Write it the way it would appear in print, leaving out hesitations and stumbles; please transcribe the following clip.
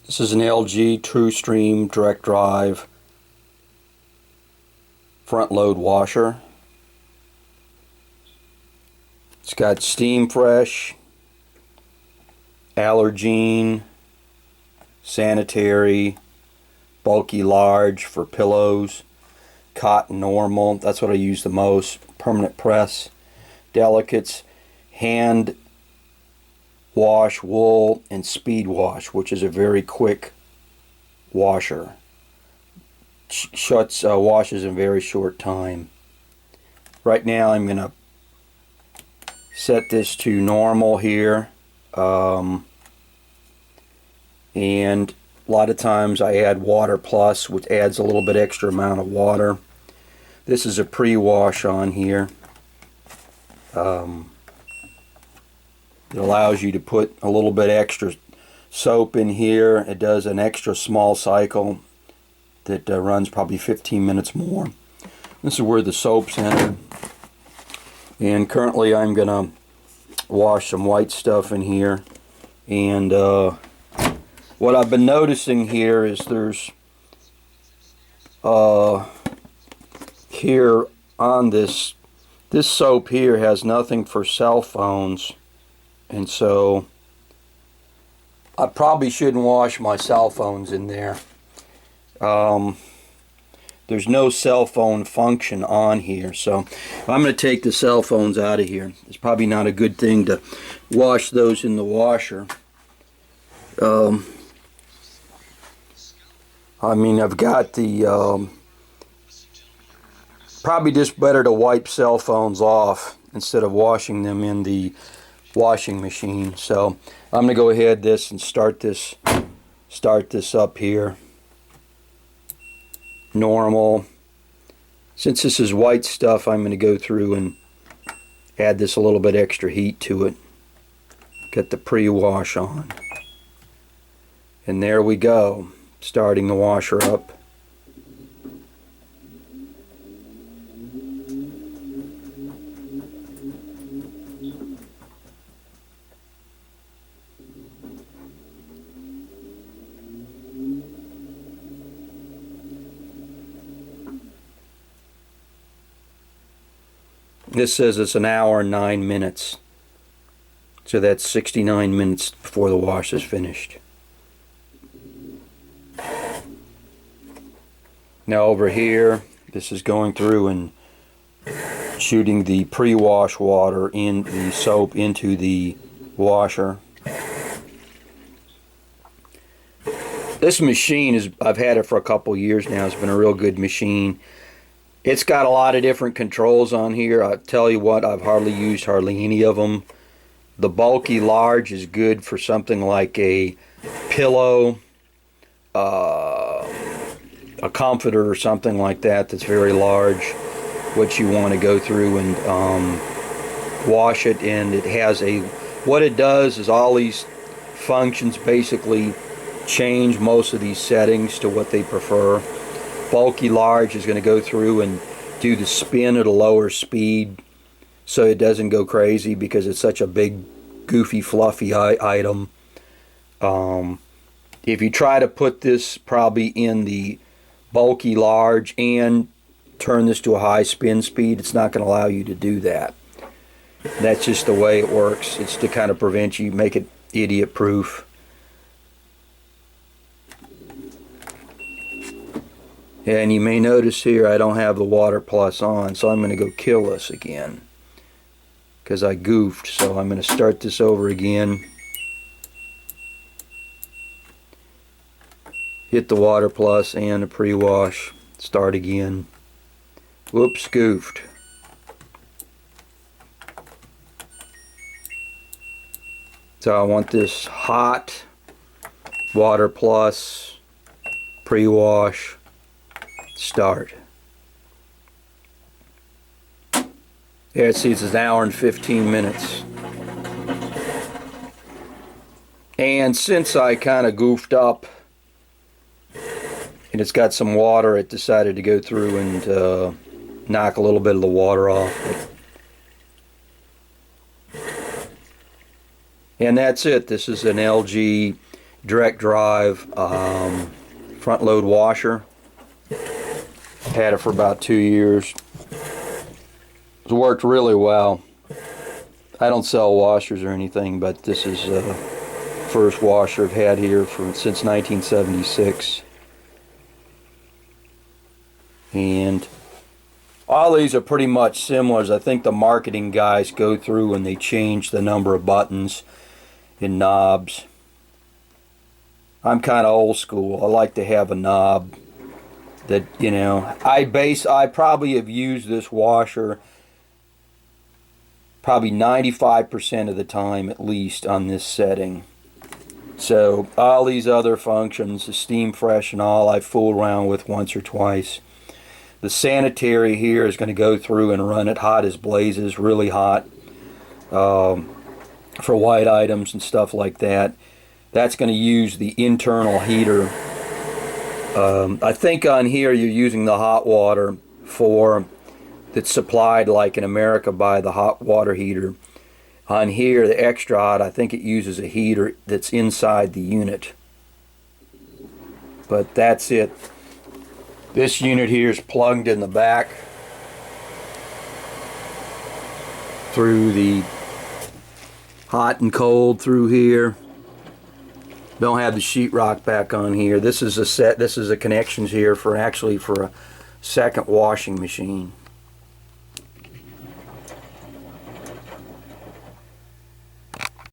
This is an LG TrueStream direct drive front load washer. It's got steam fresh, allergen, sanitary, bulky large for pillows, cotton normal, that's what I use the most, permanent press, delicates, hand wash wool, and speed wash, which is a very quick washer. Washes in very short time. Right now I'm going to set this to normal here, and a lot of times I add water plus, which adds a little bit extra amount of water. This is a pre-wash on here. It allows you to put a little bit extra soap in here. It does an extra small cycle that runs probably 15 minutes more. This is where the soap's entered. And currently I'm going to wash some white stuff in here. And what I've been noticing here is there's here on this soap here has nothing for cell phones. And so I probably shouldn't wash my cell phones in there. There's no cell phone function on here, so I'm going to take the cell phones out of here. It's probably not a good thing to wash those in the washer. I mean, I've got the probably just better to wipe cell phones off instead of washing them in the washing machine. So I'm going to go ahead and start this up here. Normal. Since this is white stuff, I'm going to go through and add this a little bit extra heat to it. Get the pre-wash on. And there we go, starting the washer up. This says it's 1 hour and 9 minutes. So that's 69 minutes before the wash is finished. Now over here, this is going through and shooting the pre-wash water in the soap into the washer. This machine is, I've had it for a couple years now. It's been a real good machine. It's got a lot of different controls on here. I tell you what, I've hardly used any of them. The bulky large is good for something like a pillow, a comforter or something like that that's very large, which you want to go through and wash it. And it has what it does is all these functions basically change most of these settings to what they prefer. Bulky large is going to go through and do the spin at a lower speed so it doesn't go crazy because it's such a big, goofy, fluffy item. If you try to put this probably in the bulky large and turn this to a high spin speed, it's not going to allow you to do that. That's just the way it works. It's to kind of prevent you, make it idiot proof. And you may notice here I don't have the water plus on, so I'm going to go kill this again because I goofed. So I'm going to start this over again. Hit the water plus and the pre-wash. Start again. Whoops, goofed. So I want this hot, water plus, pre-wash. Start. There it says it's 1 hour and 15 minutes. And since I kind of goofed up and it's got some water, it decided to go through and knock a little bit of the water off. And that's it. This is an LG direct drive front load washer. Had it for about 2 years. It's worked really well. I don't sell washers or anything, but this is the first washer I've had here since 1976. And all these are pretty much similar. I think the marketing guys go through and they change the number of buttons and knobs. I'm kind of old school. I like to have a knob that, you know, I probably have used this washer probably 95% of the time at least on this setting. So all these other functions, the steam fresh and all, I've fooled around with once or twice. The sanitary here is going to go through and run it hot as blazes, really hot, for white items and stuff like that. That's going to use the internal heater. I think on here you're using the hot water that's supplied like in America by the hot water heater. On here, the extra hot, I think it uses a heater that's inside the unit. But that's it. This unit here is plugged in the back through the hot and cold through here. Don't have the sheetrock back on here. This is the connections here for a second washing machine.